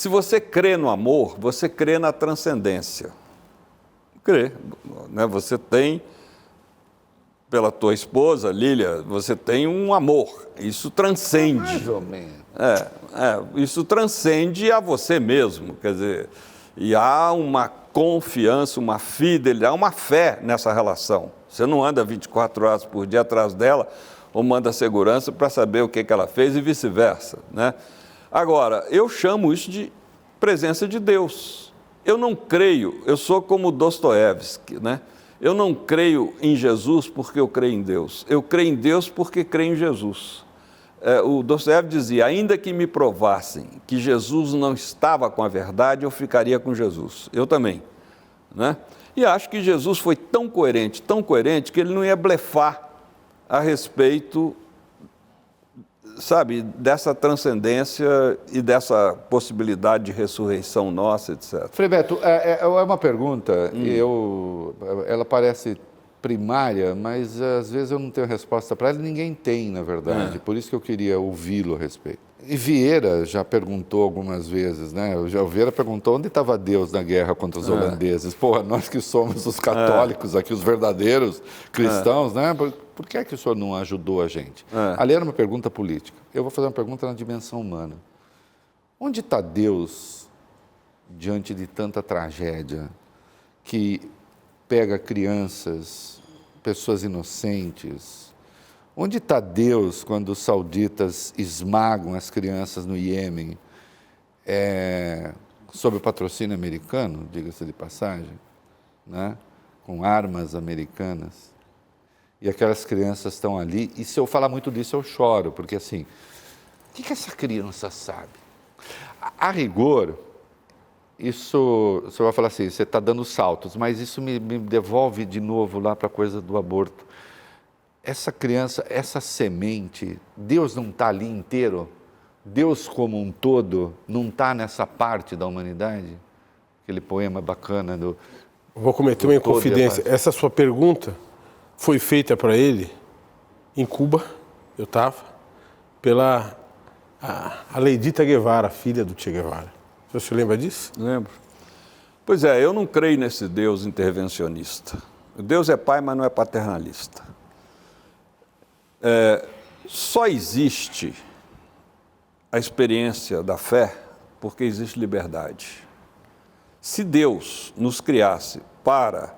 Se você crê no amor, você crê na transcendência. Crê, né? Você tem, pela tua esposa, Lília, você tem um amor. Isso transcende. Mais ou menos. Isso transcende a você mesmo, quer dizer, e há uma confiança, uma fidelidade, há uma fé nessa relação. Você não anda 24 horas por dia atrás dela ou manda segurança para saber o que ela fez e vice-versa, né? Agora, eu chamo isso de presença de Deus. Eu não creio, eu sou como Dostoiévski, né? Eu não creio em Jesus porque eu creio em Deus. Eu creio em Deus porque creio em Jesus. O Dostoiévski dizia, ainda que me provassem que Jesus não estava com a verdade, eu ficaria com Jesus. Eu também, né? E acho que Jesus foi tão coerente, que ele não ia blefar a respeito, sabe, dessa transcendência e dessa possibilidade de ressurreição nossa, etc. Frei Beto, é uma pergunta, ela parece primária, mas às vezes eu não tenho resposta para ela, ninguém tem, na verdade, por isso que eu queria ouvi-lo a respeito. E Vieira já perguntou algumas vezes, né? O Vieira perguntou onde estava Deus na guerra contra os holandeses. Porra, nós que somos os católicos aqui, os verdadeiros cristãos, né? Por que é que o senhor não ajudou a gente? Ali era uma pergunta política. Eu vou fazer uma pergunta na dimensão humana. Onde está Deus diante de tanta tragédia que pega crianças, pessoas inocentes? Onde está Deus quando os sauditas esmagam as crianças no Iêmen, sob o patrocínio americano, diga-se de passagem, né? Com armas americanas? E aquelas crianças estão ali, e se eu falar muito disso eu choro, porque assim, o que essa criança sabe? A rigor, isso, você vai falar assim, você está dando saltos, mas isso me devolve de novo lá para a coisa do aborto. Essa criança, essa semente, Deus não está ali inteiro? Deus como um todo não está nessa parte da humanidade? Aquele poema bacana do... Vou cometer uma inconfidência. Essa sua pergunta foi feita para ele em Cuba, eu estava, pela a Leidita Guevara, filha do Che Guevara. Você se lembra disso? Lembro. Pois é, eu não creio nesse Deus intervencionista. Deus é pai, mas não é paternalista. Só existe a experiência da fé porque existe liberdade. Se Deus nos criasse para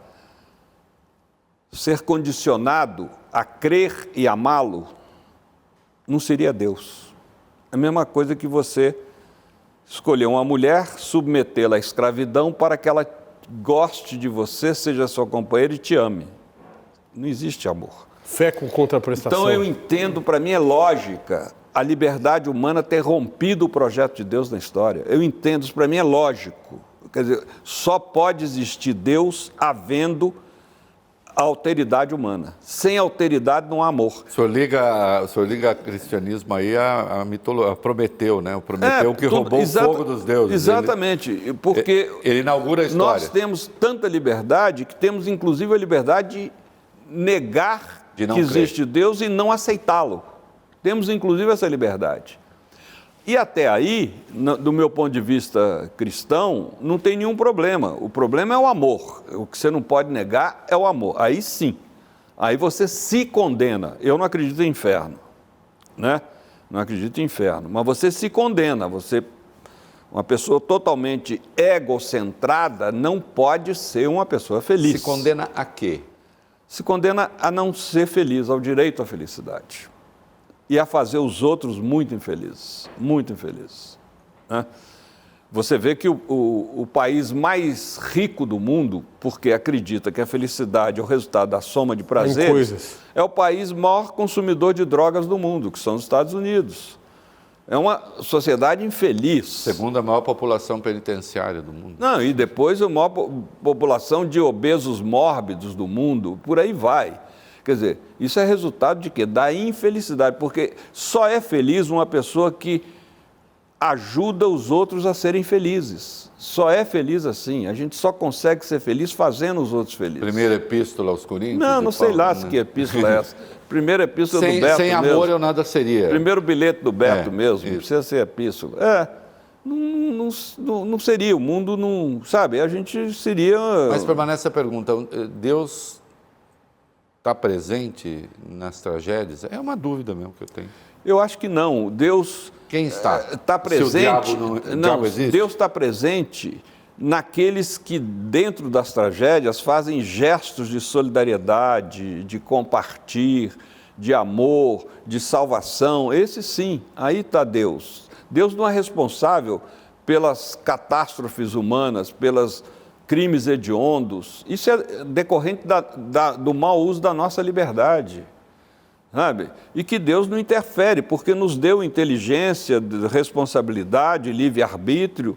ser condicionado a crer e amá-lo, não seria Deus. É a mesma coisa que você escolher uma mulher, submetê-la à escravidão para que ela goste de você, seja sua companheira e te ame. Não existe amor. Fé com contraprestação. Então eu entendo, para mim é lógica a liberdade humana ter rompido o projeto de Deus na história. Eu entendo, isso para mim é lógico. Quer dizer, só pode existir Deus havendo a alteridade humana. Sem alteridade não há amor. O senhor liga cristianismo aí a mitologia, Prometeu, né? O Prometeu que roubou o fogo dos deuses. Exatamente, porque ele inaugura a história. Nós temos tanta liberdade que temos inclusive a liberdade de negar que existe Deus e não aceitá-lo. Temos inclusive essa liberdade. E até aí, do meu ponto de vista cristão, não tem nenhum problema. O problema é o amor. O que você não pode negar é o amor. Aí sim. Aí você se condena. Eu não acredito em inferno, né? Não acredito em inferno. Mas você se condena. Uma pessoa totalmente egocentrada não pode ser uma pessoa feliz. Se condena a quê? Se condena a não ser feliz, ao direito à felicidade. E a fazer os outros muito infelizes, né? Você vê que o país mais rico do mundo, porque acredita que a felicidade é o resultado da soma de prazeres, é o país maior consumidor de drogas do mundo, que são os Estados Unidos. É uma sociedade infeliz. Segunda maior população penitenciária do mundo. Não, e depois a maior população de obesos mórbidos do mundo, por aí vai. Quer dizer, isso é resultado de quê? Da infelicidade, porque só é feliz uma pessoa que ajuda os outros a serem felizes. Só é feliz assim. A gente só consegue ser feliz fazendo os outros felizes. Primeira epístola aos Coríntios? Não sei lá que epístola é essa. Primeira epístola do Beto mesmo. Sem amor eu nada seria. Primeiro bilhete do Beto mesmo, não precisa ser epístola. Não não seria, o mundo não, sabe, a gente seria... Mas permanece a pergunta, Deus está presente nas tragédias? É uma dúvida mesmo que eu tenho. Eu acho que não, Deus... Quem está? Está presente... Se o não, diabo existe? Deus está presente naqueles que, dentro das tragédias, fazem gestos de solidariedade, de compartilhar, de amor, de salvação. Esse sim, aí está Deus. Deus não é responsável pelas catástrofes humanas, pelos crimes hediondos. Isso é decorrente do mau uso da nossa liberdade, sabe? E que Deus não interfere, porque nos deu inteligência, responsabilidade, livre-arbítrio,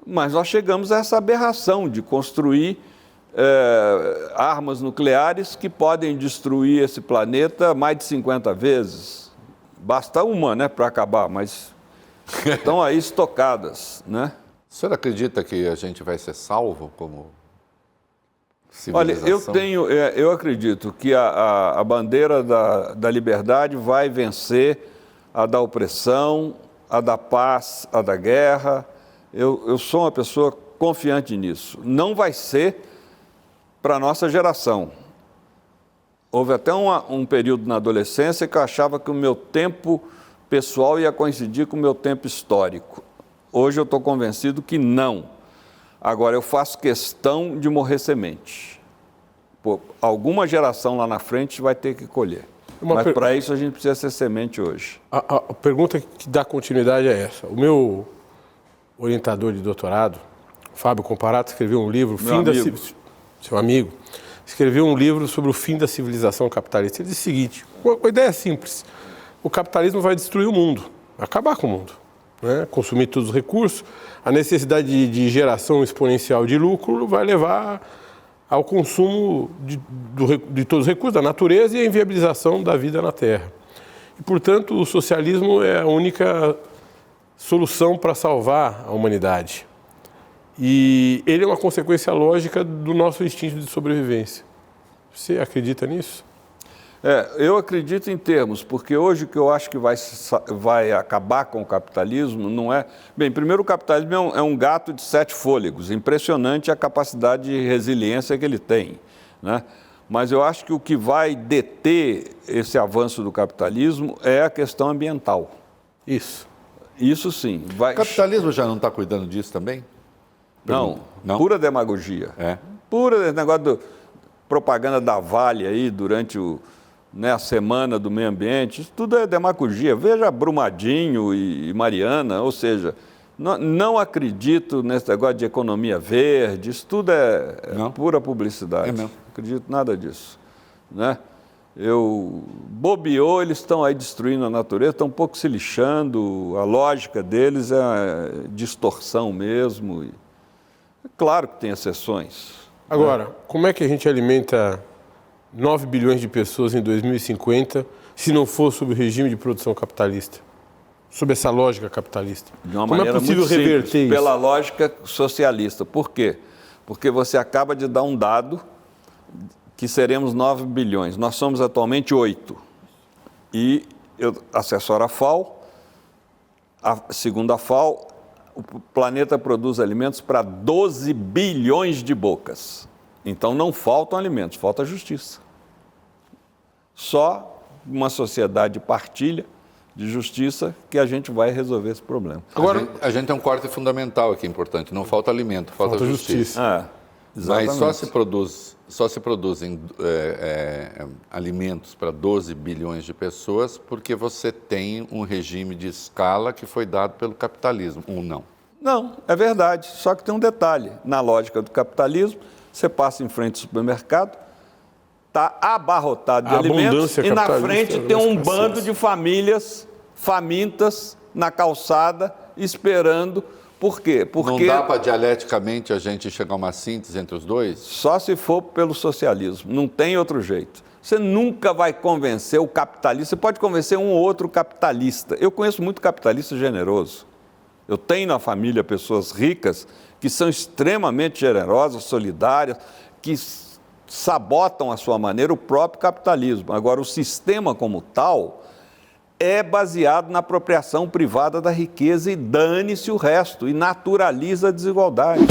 mas nós chegamos a essa aberração de construir armas nucleares que podem destruir esse planeta mais de 50 vezes. Basta uma, né, para acabar, mas estão aí estocadas, né? O senhor acredita que a gente vai ser salvo como civilização? Olha, eu acredito que a bandeira da liberdade vai vencer a da opressão, a da paz, a da guerra. Eu sou uma pessoa confiante nisso. Não vai ser para a nossa geração. Houve até um período na adolescência que eu achava que o meu tempo pessoal ia coincidir com o meu tempo histórico. Hoje eu estou convencido que não. Agora, eu faço questão de morrer semente. Pô, alguma geração lá na frente vai ter que colher. Mas para isso a gente precisa ser semente hoje. A pergunta que dá continuidade é essa. O meu orientador de doutorado, Fábio Comparato, escreveu um livro, seu amigo, escreveu um livro sobre o fim da civilização capitalista. Ele diz o seguinte, uma ideia simples, o capitalismo vai destruir o mundo, vai acabar com o mundo, né? Consumir todos os recursos, a necessidade de geração exponencial de lucro vai levar ao consumo de todos os recursos da natureza e à inviabilização da vida na Terra. E, portanto, o socialismo é a única solução para salvar a humanidade. E ele é uma consequência lógica do nosso instinto de sobrevivência. Você acredita nisso? Eu acredito em termos, porque hoje o que eu acho que vai acabar com o capitalismo não é... Bem, primeiro, o capitalismo é um gato de 7 fôlegos, impressionante a capacidade de resiliência que ele tem, né? Mas eu acho que o que vai deter esse avanço do capitalismo é a questão ambiental. Isso sim. O capitalismo já não está cuidando disso também? Não, pura demagogia. Pura negócio propaganda da Vale aí durante a semana do meio ambiente, isso tudo é demagogia. Veja Brumadinho e Mariana, ou seja, não acredito nesse negócio de economia verde, isso tudo é pura publicidade. Não acredito nada disso, né? Bobeou, eles estão aí destruindo a natureza, estão um pouco se lixando, a lógica deles é distorção mesmo. É claro que tem exceções. Agora, como é que a gente alimenta 9 bilhões de pessoas em 2050 se não for sob o regime de produção capitalista? Sob essa lógica capitalista? De uma maneira muito simples, pela lógica socialista. Por quê? Porque você acaba de dar um dado que seremos 9 bilhões. Nós somos atualmente 8. E eu assessoro a FAO, segundo a FAO, o planeta produz alimentos para 12 bilhões de bocas. Então não faltam alimentos, falta justiça. Só uma sociedade de partilha, de justiça, que a gente vai resolver esse problema. Agora, a gente tem um corte fundamental aqui importante, não falta alimento, falta justiça. Exatamente. Mas só se produzem alimentos para 12 bilhões de pessoas porque você tem um regime de escala que foi dado pelo capitalismo, ou não? Não, é verdade. Só que tem um detalhe. Na lógica do capitalismo, você passa em frente ao supermercado, está abarrotado de alimentos e na frente tem um bando de famílias famintas na calçada esperando. Por quê? Porque não dá para dialeticamente a gente chegar a uma síntese entre os dois? Só se for pelo socialismo, não tem outro jeito. Você nunca vai convencer o capitalista, você pode convencer um ou outro capitalista. Eu conheço muito capitalista generoso. Eu tenho na família pessoas ricas que são extremamente generosas, solidárias, que sabotam à sua maneira o próprio capitalismo. Agora, o sistema como tal é baseado na apropriação privada da riqueza e dane-se o resto, e naturaliza a desigualdade.